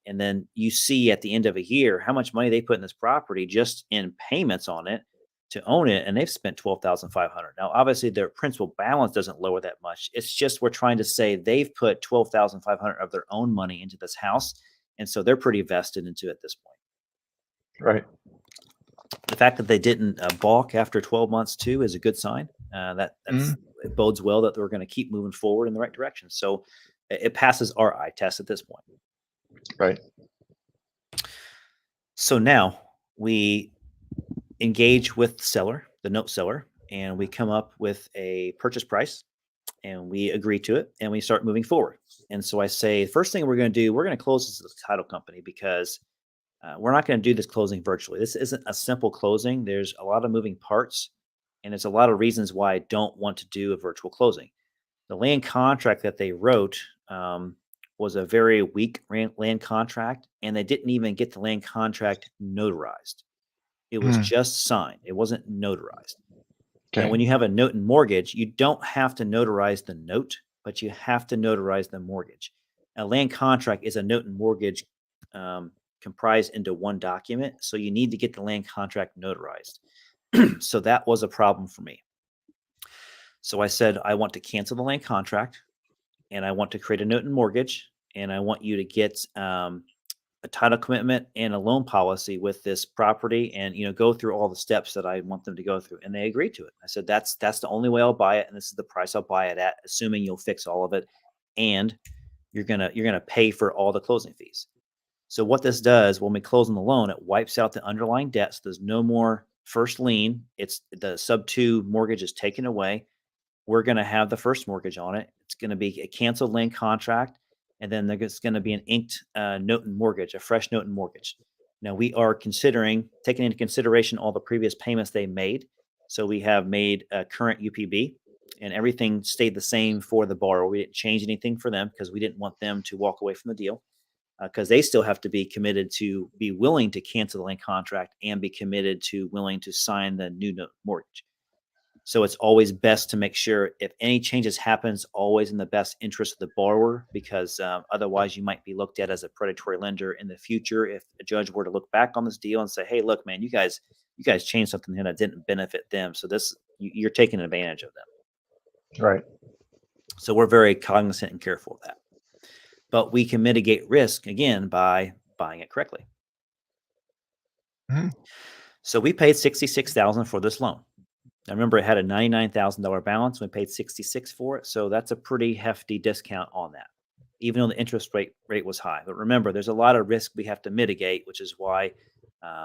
And then you see at the end of a year how much money they put in this property just in payments on it to own it, and they've spent 12,500. Now, obviously, their principal balance doesn't lower that much. It's just we're trying to say they've put 12,500 of their own money into this house, and so they're pretty vested into it at this point. Right. The fact that they didn't balk after 12 months too is a good sign. It bodes well that we're going to keep moving forward in the right direction. So it passes our eye test at this point. Right. So now we engage with the seller, the note seller, and we come up with a purchase price, and we agree to it, and we start moving forward. And so I say, first thing we're going to do, we're going to close this as a title company, because we're not going to do this closing virtually. This isn't a simple closing. There's a lot of moving parts, and there's a lot of reasons why I don't want to do a virtual closing. The land contract that they wrote was a very weak land contract, and they didn't even get the land contract notarized. It was just signed. It wasn't notarized. Okay. Now, when you have a note and mortgage, you don't have to notarize the note, but you have to notarize the mortgage. A land contract is a note and mortgage comprised into one document. So you need to get the land contract notarized. So that was a problem for me. So I said, I want to cancel the land contract, and I want to create a note and mortgage, and I want you to get a title commitment and a loan policy with this property, and go through all the steps that I want them to go through. And they agreed to it. I said, that's the only way I'll buy it, and this is the price I'll buy it at, assuming you'll fix all of it, and you're gonna pay for all the closing fees. So what this does, when we close on the loan, it wipes out the underlying debt. So there's no more first lien. It's the sub 2 mortgage is taken away. We're going to have the first mortgage on it. It's going to be a canceled land contract. And then there's going to be an inked note and mortgage, a fresh note and mortgage. Now we are taking into consideration all the previous payments they made. So we have made a current UPB, and everything stayed the same for the borrower. We didn't change anything for them because we didn't want them to walk away from the deal. Because they still have to be committed to be willing to cancel the land contract and be committed to willing to sign the new note mortgage. So it's always best to make sure, if any changes happens, always in the best interest of the borrower, because otherwise you might be looked at as a predatory lender in the future if a judge were to look back on this deal and say, hey, look, man, you guys changed something here that didn't benefit them. So you're taking advantage of them. Right. So we're very cognizant and careful of that. But we can mitigate risk, again, by buying it correctly. So we paid $66,000 for this loan. Now remember, it had a $99,000 balance. We paid $66,000 for it. So that's a pretty hefty discount on that, even though the interest rate was high. But remember, there's a lot of risk we have to mitigate, which is why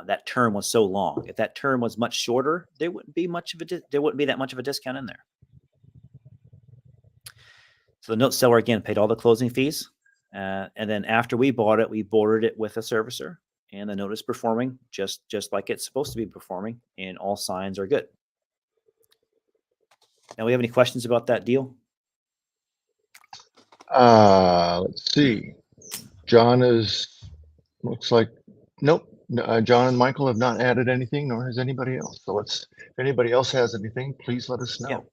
that term was so long. If that term was much shorter, there wouldn't be that much of a discount in there. So the note seller, again, paid all the closing fees. And then after we bought it, we boarded it with a servicer, and the note is performing just like it's supposed to be performing, and all signs are good. Now, we have any questions about that deal? Let's see. John looks like, nope, John and Michael have not added anything, nor has anybody else. So if anybody else has anything, please let us Yeah. know.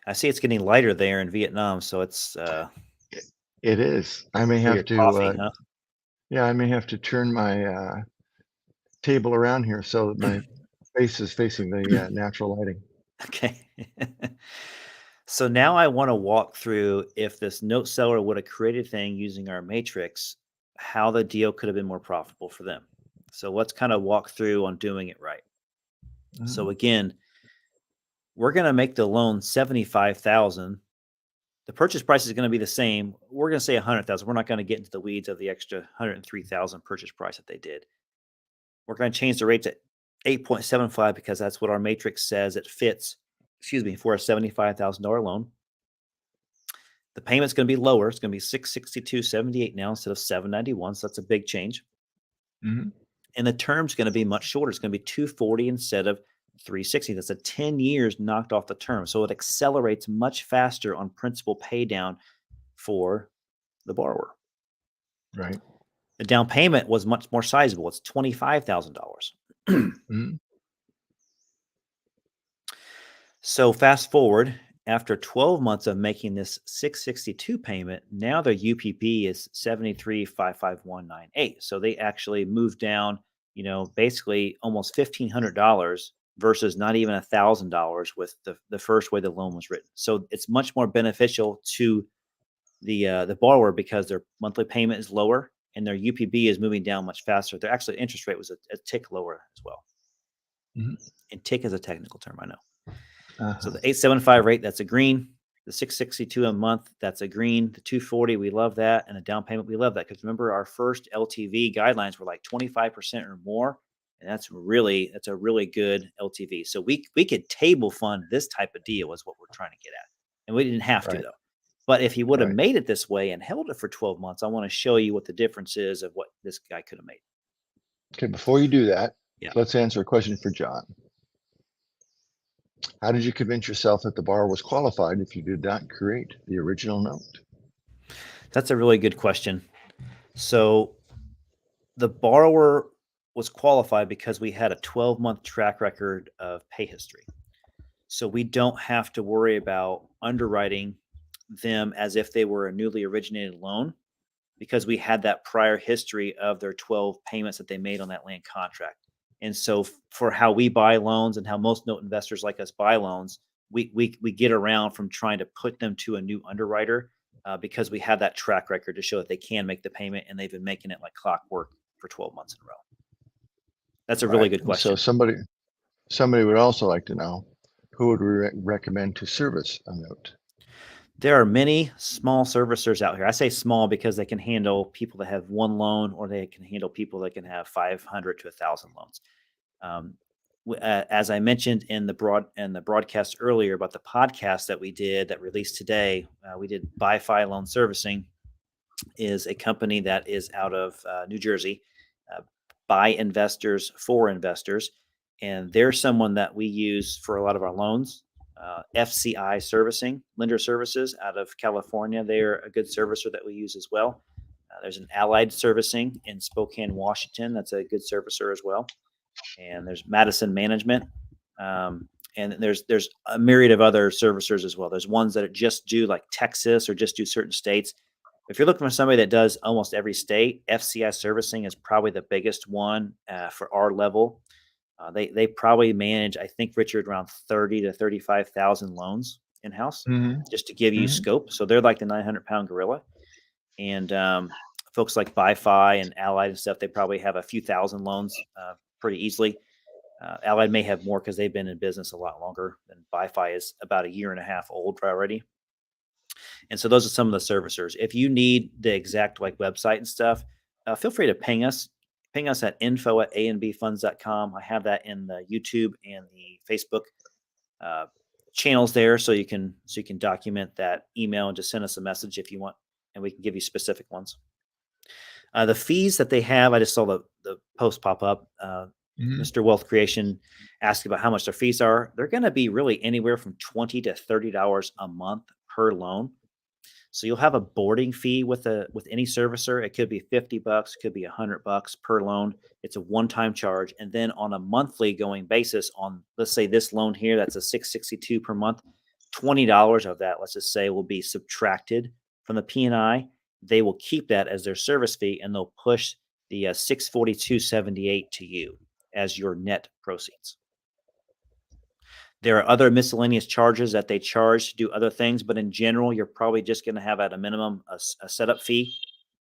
I see it's getting lighter there in Vietnam, so it's It is. I may for your have to, coffee, huh? yeah, I may have to turn my table around here so that my face is facing the natural lighting. Okay. So now I want to walk through if this note seller would have created a thing using our matrix, how the deal could have been more profitable for them. So let's kind of walk through on doing it right. So Mhm. again, we're going to make the loan 75,000. The purchase price is going to be the same. We're going to say 100,000. We're not going to get into the weeds of the extra 103,000 purchase price that they did. We're going to change the rate to 8.75 because that's what our matrix says it fits, for a $75,000 loan. The payment's going to be lower. It's going to be $662.78 now instead of $791. So that's a big change. Mhm. And the term's going to be much shorter. It's going to be 240 instead of 360. That's a 10 years knocked off the term. So it accelerates much faster on principal pay down for the borrower. Right. The down payment was much more sizable. It's $25,000. Mhm. So fast forward, after 12 months of making this 662 payment, now their UPB is 73,55198. So they actually moved down, basically almost $1,500 versus not even $1,000 with the first way the loan was written. So it's much more beneficial to the borrower because their monthly payment is lower and their UPB is moving down much faster. Their actual interest rate was a tick lower as well. Mhm. And tick is a technical term, I know. So Uh-huh. the 875 rate, that's a green. The 662 a month, that's a green. The 240, we love that. And the down payment, we love that. Because remember, our first LTV guidelines were like 25% or more. And that's a really good LTV. So we could table fund this type of deal is what we're trying to get at. And we didn't have to Right. though. But if he would have Right. made it this way and held it for 12 months, I want to show you what the difference is of what this guy could have made. Okay. Before you do that, Yeah. let's answer a question for John. How did you convince yourself that the borrower was qualified if you did not create the original note? That's a really good question. So the borrower was qualified because we had a 12-month track record of pay history. So we don't have to worry about underwriting them as if they were a newly originated loan because we had that prior history of their 12 payments that they made on that land contract. And so for how we buy loans and how most note investors like us buy loans, we get around from trying to put them to a new underwriter because we have that track record to show that they can make the payment and they've been making it like clockwork for 12 months in a row. That's a really Right. good And so question. somebody would also like to know, who would we recommend to service a note? There are many small servicers out here. I say small because they can handle people that have one loan or they can handle people that can have 500 to 1,000 loans. Um, as I mentioned in the broadcast earlier about the podcast that we did that released today, we did BiFi Loan Servicing, is a company that is out of New Jersey, by investors for investors, and they're someone that we use for a lot of our loans. FCI Servicing, Lender Services out of California, they're a good servicer that we use as well. There's an Allied Servicing in Spokane, Washington. That's a good servicer as well. And there's Madison Management, and there's a myriad of other servicers as well. There's ones that just do like Texas or just do certain states. If you're looking for somebody that does almost every state, FCI Servicing is probably the biggest one for our level. They probably manage, I think, Richard, around 30 to 35,000 loans in house, Mhm. just to give you Mhm. scope. So they're like the 900-pound gorilla. And folks like BiFi and Allied and stuff, they probably have a few thousand loans pretty easily. Allied may have more because they've been in business a lot longer than BiFi is about a year and a half old already. And so those are some of the servicers. If you need the exact like website and stuff, feel free to ping us. Ping us at info@anbfunds.com. I have that in the YouTube and the Facebook channels there, so you can document that email and just send us a message if you want, and we can give you specific ones. The fees that they have, I just saw the post pop up. Mhm. Mr. Wealth Creation asked about how much their fees are. They're going to be really anywhere from $20 to $30 a month per loan. So you'll have a boarding fee with any servicer. It could be $50, could be $100 per loan. It's a one-time charge, and then on a monthly going basis, on let's say this loan here, that's a 662 per month. $20 of that, let's just say, will be subtracted from the P&I. They will keep that as their service fee, and they'll push the 642.78 to you as your net proceeds. There are other miscellaneous charges that they charge to do other things, but in general, you're probably just going to have at a minimum a setup fee,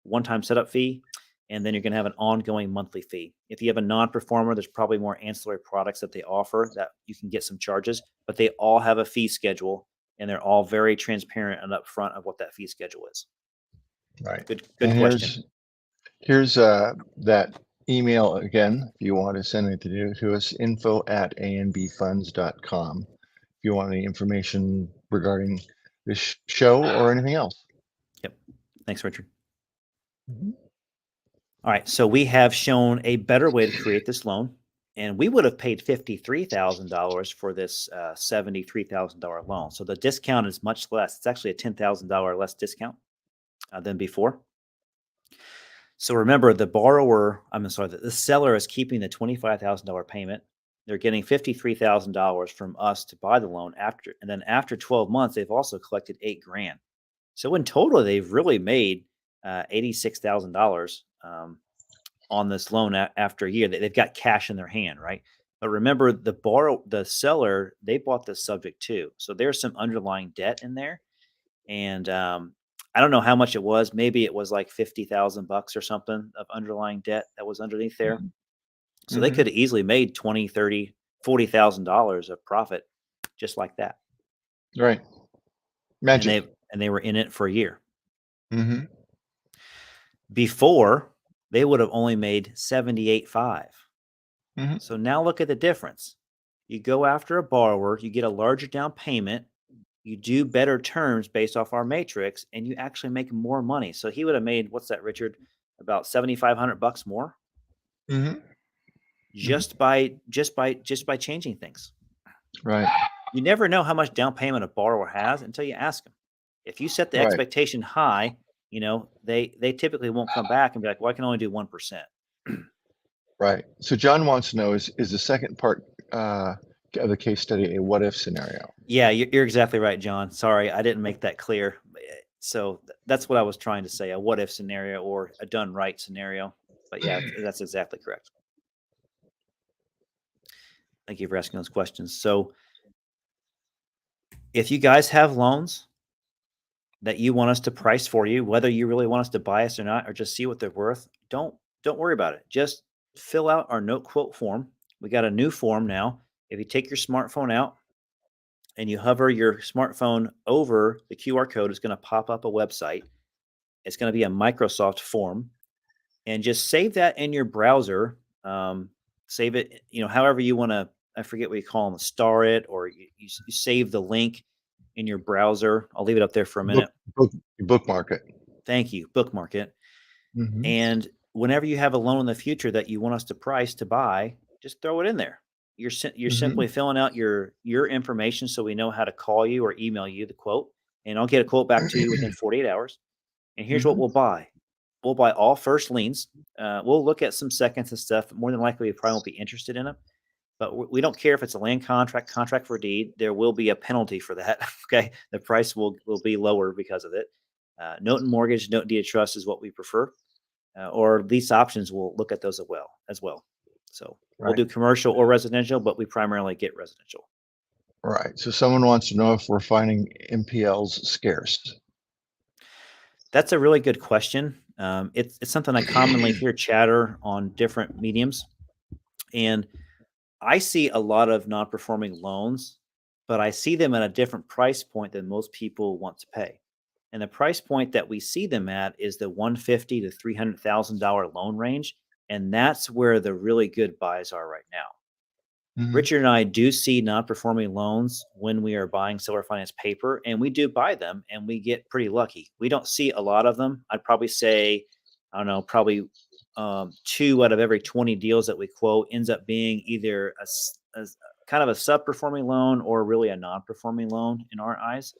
one-time setup fee, and then you're going to have an ongoing monthly fee. If you have a non-performer, there's probably more ancillary products that they offer that you can get some charges, but they all have a fee schedule, and they're all very transparent and upfront of what that fee schedule is. Right. Good And question. here's that email again, if you want to send it to us, info@anbfunds.com. If you want any information regarding this show or anything else. Yep. Thanks, Richard. Mm-hmm. All right. So we have shown a better way to create this loan, and we would have paid $53,000 for this $73,000 loan. So the discount is much less. It's actually a $10,000 less discount than before. So remember, the seller is keeping the $25,000 payment. They're getting $53,000 from us to buy the loan and then after 12 months, they've also collected $8,000. So in total, they've really made $86,000 on this loan after a year. They've got cash in their hand, right? But remember, the seller, they bought this subject too. So there's some underlying debt in there, and I don't know how much it was. Maybe it was like $50,000 or something of underlying debt that was underneath there. So they could have easily made $20,000, $30,000, $40,000 of profit just like that. Right. Magic. And they were in it for a year. Mm-hmm. Before, they would have only made $78,500. Mm-hmm. So now look at the difference. You go after a borrower, you get a larger down payment, you do better terms based off our matrix, and you actually make more money. So he would have made, what's that, Richard? About $7,500 more, just by changing things. Right. You never know how much down payment a borrower has until you ask them. If you set the expectation high, they typically won't come back and be like, "Well, I can only do 1%." Right. So John wants to know: is the second part of the case study a what if scenario? Yeah, you're exactly right, John. Sorry, I didn't make that clear. So that's what I was trying to say: a what if scenario or a done right scenario. But yeah, that's exactly correct. Thank you for asking those questions. So if you guys have loans that you want us to price for you, whether you really want us to buy us or not, or just see what they're worth, don't worry about it. Just fill out our note quote form. We got a new form now. If you take your smartphone out and you hover your smartphone over the QR code, it's going to pop up a website. It's going to be a Microsoft form, and just save that in your browser. Save it, however you want to. I forget what you call them, star it, or you save the link in your browser. I'll leave it up there for a minute. Bookmark it. Thank you. Bookmark it. And whenever you have a loan in the future that you want us to price to buy, just throw it in there. You're simply filling out your information so we know how to call you or email you the quote, and I'll get a quote back to you within 48 hours. And here's what we'll buy. We'll buy all first liens. We'll look at some seconds and stuff. More than likely, we probably won't be interested in them. But we don't care if it's a land contract for deed. There will be a penalty for that. Okay, the price will be lower because of it. Note and mortgage, note and deed of trust is what we prefer, or lease options. We'll look at those as well. So we'll do commercial or residential, but we primarily get residential. Right. So someone wants to know if we're finding NPLs scarce. That's a really good question. It's something I commonly hear chatter on different mediums, and I see a lot of non-performing loans, but I see them at a different price point than most people want to pay. And the price point that we see them at is the $150,000 to $300,000 loan range, and that's where the really good buys are right now. Richard and I do see non-performing loans when we are buying seller finance paper, and we do buy them, and we get pretty lucky. We don't see a lot of them. I'd probably say, I don't know, probably 2 out of every 20 deals that we quote ends up being either a kind of a sub-performing loan or really a non-performing loan in our eyes.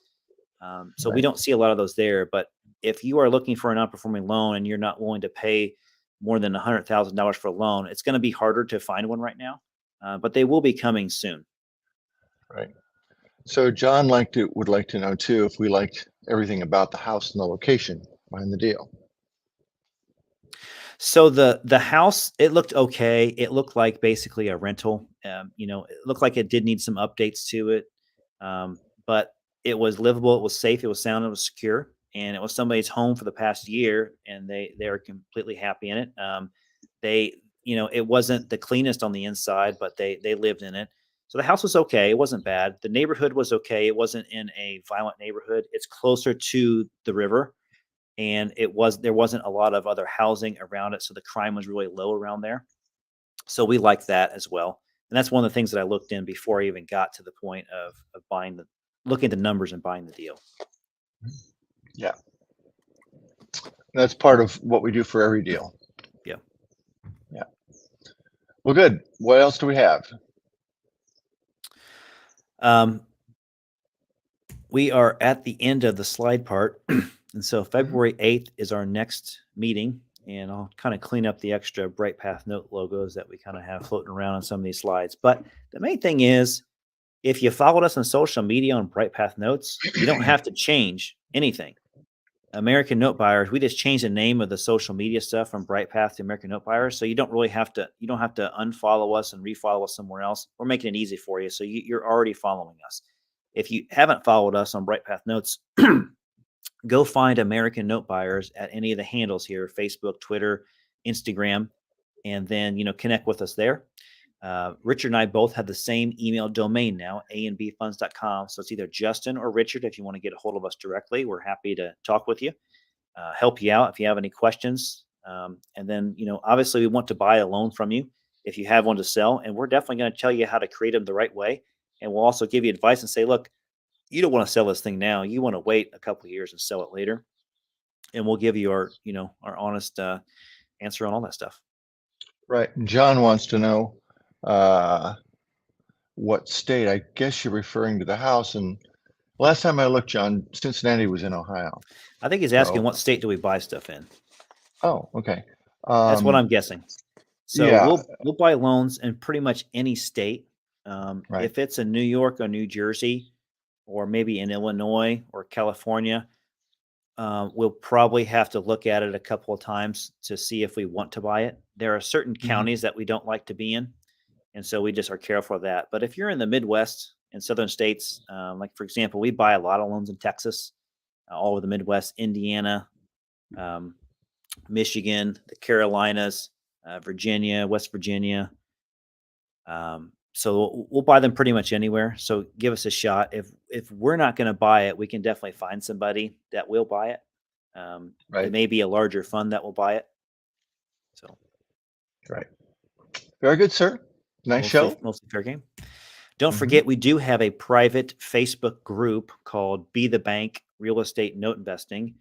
So we Right. don't see a lot of those there. But if you are looking for a non-performing loan and you're not willing to pay more than $100,000 for a loan, it's going to be harder to find one right now. But they will be coming soon. Right. So John would like to know too if we liked everything about the house and the location behind the deal. So the house, it looked okay. It looked like basically a rental. It looked like it did need some updates to it, but it was livable. It was safe. It was sound. It was secure, and it was somebody's home for the past year, and they are completely happy in it. It wasn't the cleanest on the inside, but they lived in it. So the house was okay. It wasn't bad. The neighborhood was okay. It wasn't in a violent neighborhood. It's closer to the river, and there wasn't a lot of other housing around it, so the crime was really low around there. So we like that as well, and that's one of the things that I looked in before I even got to the point of buying looking at the numbers and buying the deal. Yeah. That's part of what we do for every deal. Yeah. Yeah. Well, good. What else do we have? We are at the end of the slide part, and so February 8th is our next meeting, and I'll kind of clean up the extra Bright Path Note logos that we kind of have floating around on some of these slides. But the main thing is, if you followed us on social media on Bright Path Notes, you don't have to change anything. American Note Buyers, we just changed the name of the social media stuff from Bright Path to American Note Buyers, so you don't have to unfollow us and refollow us somewhere else. We're making it easy for you, so you're already following us. If you haven't followed us on Bright Path Notes, go find American Note Buyers at any of the handles here: Facebook, Twitter, Instagram, and then connect with us there. Richard and I both have the same email domain now, andbfunds.com. So it's either Justin or Richard. If you want to get a hold of us directly, we're happy to talk with you, help you out if you have any questions. And then, obviously we want to buy a loan from you if you have one to sell. And we're definitely going to tell you how to create them the right way. And we'll also give you advice and say, look, you don't want to sell this thing now. You want to wait a couple of years and sell it later. And we'll give you our honest answer on all that stuff. Right. John wants to know what state. I guess you're referring to the house. And last time I looked, John, Cincinnati was in Ohio. I think he's asking what state do we buy stuff in? Oh, okay. That's what I'm guessing. So Yeah. we'll buy loans in pretty much any state. Right. If it's in New York or New Jersey, or maybe in Illinois or California, we'll probably have to look at it a couple of times to see if we want to buy it. There are certain counties that we don't like to be in, and so we just are careful of that. But if you're in the Midwest and southern states, like for example, we buy a lot of loans in Texas, all over the Midwest, Indiana, Michigan, the Carolinas, Virginia, West Virginia. So we'll buy them pretty much anywhere. So give us a shot. If we're not going to buy it, we can definitely find somebody that will buy it. Right. It may be a larger fund that will buy it. So Right. Very good, sir. Nice show. Mostly fair game. Don't forget, we do have a private Facebook group called Be the Bank Real Estate Note Investing.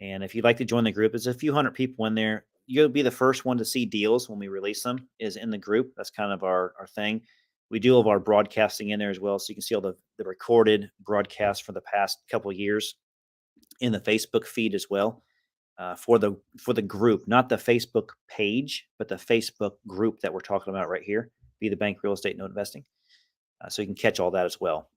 And if you'd like to join the group, there's a few hundred people in there. You'll be the first one to see deals when we release them, is in the group. That's kind of our thing. We do all of our broadcasting in there as well. So you can see all the recorded broadcasts for the past couple of years in the Facebook feed as well, for the group, not the Facebook page, but the Facebook group that we're talking about right here, Be the Bank Real Estate Note Investing. So you can catch all that as well.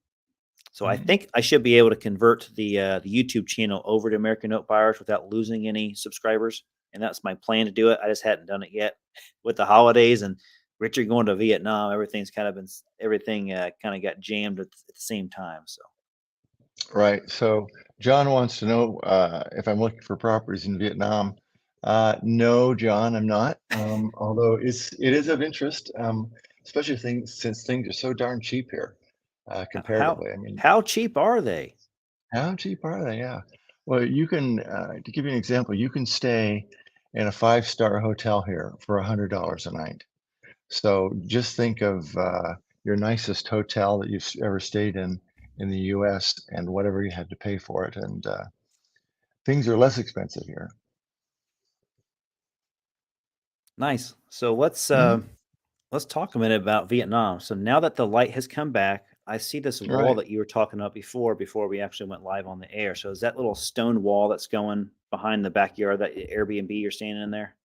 So I think I should be able to convert the YouTube channel over to American Note Buyers without losing any subscribers. And that's my plan to do it. I just hadn't done it yet with the holidays and Richard going to Vietnam. Everything kind of got jammed at the same time. So. Right. So John wants to know if I'm looking for properties in Vietnam. No, John, I'm not. Although it is of interest, especially since things are so darn cheap here, comparatively. How cheap are they? How cheap are they? Yeah. Well, you can, to give you an example, you can stay in a 5-star hotel here for $100 a night. So just think of your nicest hotel that you've ever stayed in the U.S. and whatever you had to pay for it, and things are less expensive here. Nice. So let's talk a minute about Vietnam. So now that the light has come back, I see this wall Right. that you were talking about before we actually went live on the air. So is that little stone wall that's going behind the backyard, that Airbnb you're staying in there?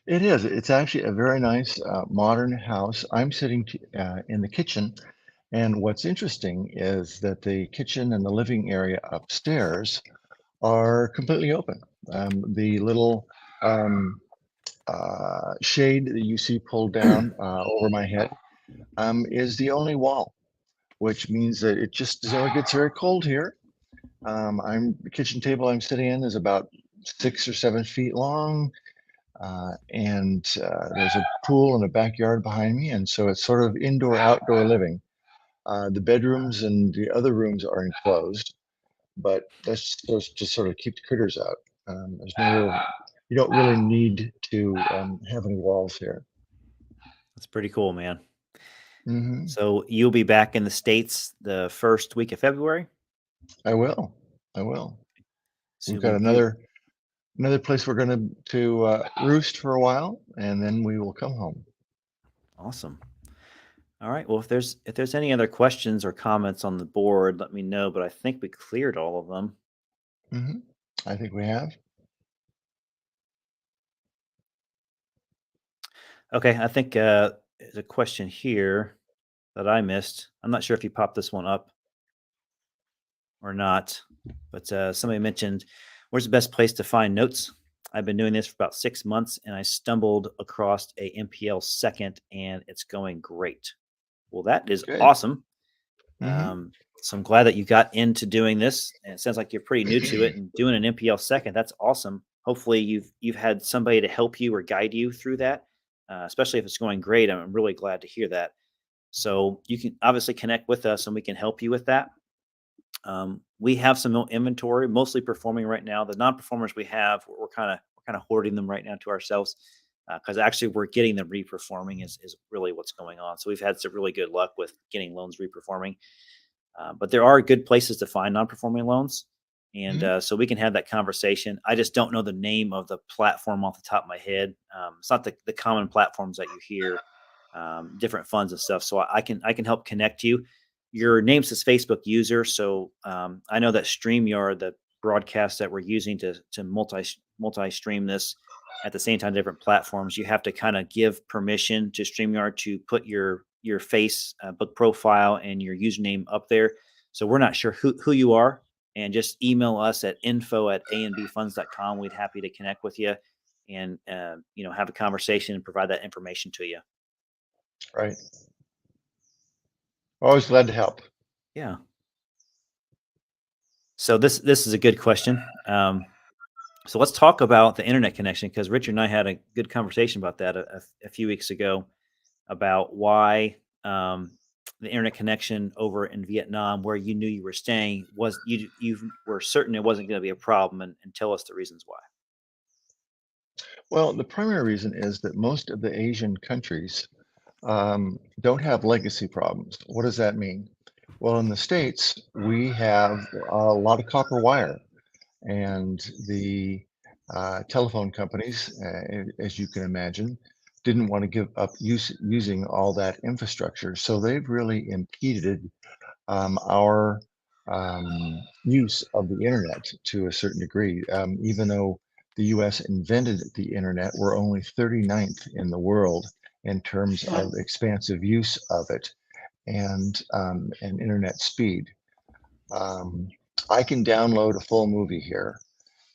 It is. It's actually a very nice modern house. I'm sitting in the kitchen, and what's interesting is that the kitchen and the living area upstairs are completely open. The little um, shade that you see pulled down over my head is the only wall, which means that it just so it gets very cold here. The kitchen table I'm sitting in is about 6 or 7 feet long, and there's a pool in the backyard behind me, and so it's sort of indoor outdoor living. The bedrooms and the other rooms are enclosed, but that's just to sort of keep the critters out. There's no real, you don't really need to have any walls here. That's pretty cool, man. Hmm. So you'll be back in the States the first week of February? I will. I will. So We've you'll got be you another place we're going to roost for a while, and then we will come home. awesome. All right. Well, if there's any other questions or comments on the board, let me know. But I think we cleared all of them. Hmm. I think we have. Okay. I think there's a question here that I missed. I'm not sure if you popped this one up or not, but somebody mentioned, where's the best place to find notes? I've been doing this for about 6 months, and I stumbled across a MPL second, and it's going great. Well, that is Good. awesome. Hmm. So I'm glad that you got into doing this, and it sounds like you're pretty new to it and doing an MPL second. That's awesome. Hopefully, you've had somebody to help you or guide you through that, especially if it's going great. I'm really glad to hear that. So you can obviously connect with us, and we can help you with that. We have some inventory, mostly performing right now. The non-performers we have, we're kind of hoarding them right now to ourselves because actually we're getting them reperforming is really what's going on. So we've had some really good luck with getting loans reperforming. But there are good places to find non-performing loans, and Hmm. so we can have that conversation. I just don't know the name of the platform off the top of my head. It's not the common platforms that you hear, different funds and stuff. So I can help connect you. Your name says Facebook user, so I know that Streamyard, the broadcast that we're using to multi stream this at the same time, different platforms, you have to kind of give permission to Streamyard to put your face, book profile, and your username up there. So we're not sure who you are, and just email us at info@anbfunds.com. We'd happy to connect with you and have a conversation and provide that information to you. Right. Always glad to help. Yeah. So this is a good question. So let's talk about the internet connection because Richard and I had a good conversation about that a few weeks ago about why the internet connection over in Vietnam, where you knew you were staying, was you were certain it wasn't going to be a problem, and tell us the reasons why. Well, the primary reason is that most of the Asian countries don't have legacy problems. What does that mean? Well, in the States, we have a lot of copper wire, and the telephone companies, as you can imagine, didn't want to give up using all that infrastructure. So they've really impeded our use of the internet to a certain degree. Even though the US invented the internet, we're only 39th in the world in terms of expansive use of it and internet speed. Um, I can download a full movie here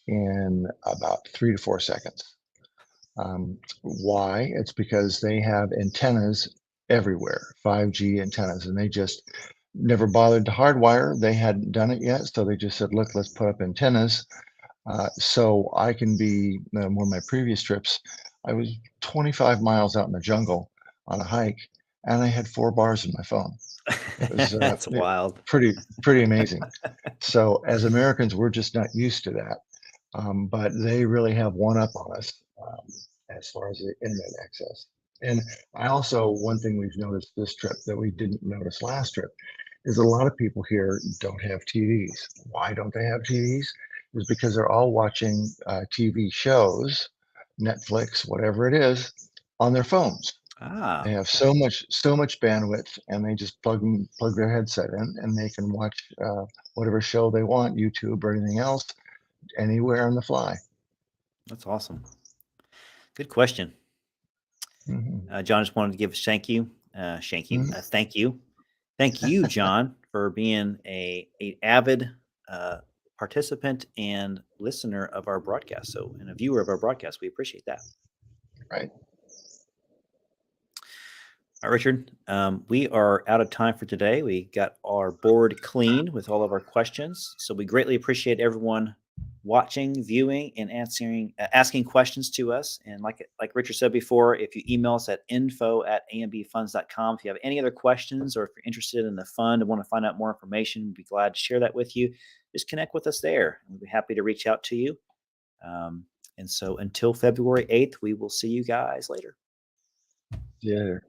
in about 3 to 4 seconds. Why? It's because they have antennas everywhere, 5G antennas, and they just never bothered to hardwire. They hadn't done it yet, so they just said, "Look, let's put up antennas." So I can be one of my previous trips. I was 25 miles out in the jungle on a hike, and I had 4 bars in my phone. It was That's wild. pretty amazing. So as Americans, we're just not used to that. But they really have one up on us as far as the internet access. And I also, one thing we've noticed this trip that we didn't notice last trip is a lot of people here don't have TVs. Why don't they have TVs? Is because they're all watching TV shows, Netflix, whatever it is, on their phones. They Ah, have so much bandwidth, and they just plug their headset in, and they can watch whatever show they want, YouTube or anything else, anywhere on the fly. that's awesome. Good question. Mhm. John, just wanted to give a thank you. Mhm. Thank you. Thank you, John, for being a avid participant and listener of our broadcast. So, and a viewer of our broadcast. We appreciate that. Right. All right, Richard, we are out of time for today. We got our board clean with all of our questions. So we greatly appreciate everyone watching, viewing, and asking questions to us. And like Richard said before, if you email us at info@ambfunds.com, if you have any other questions or if you're interested in the fund and want to find out more information, we'd be glad to share that with you. Just connect with us there. We'll be happy to reach out to you. And so until February 8th, we will see you guys later. Yeah.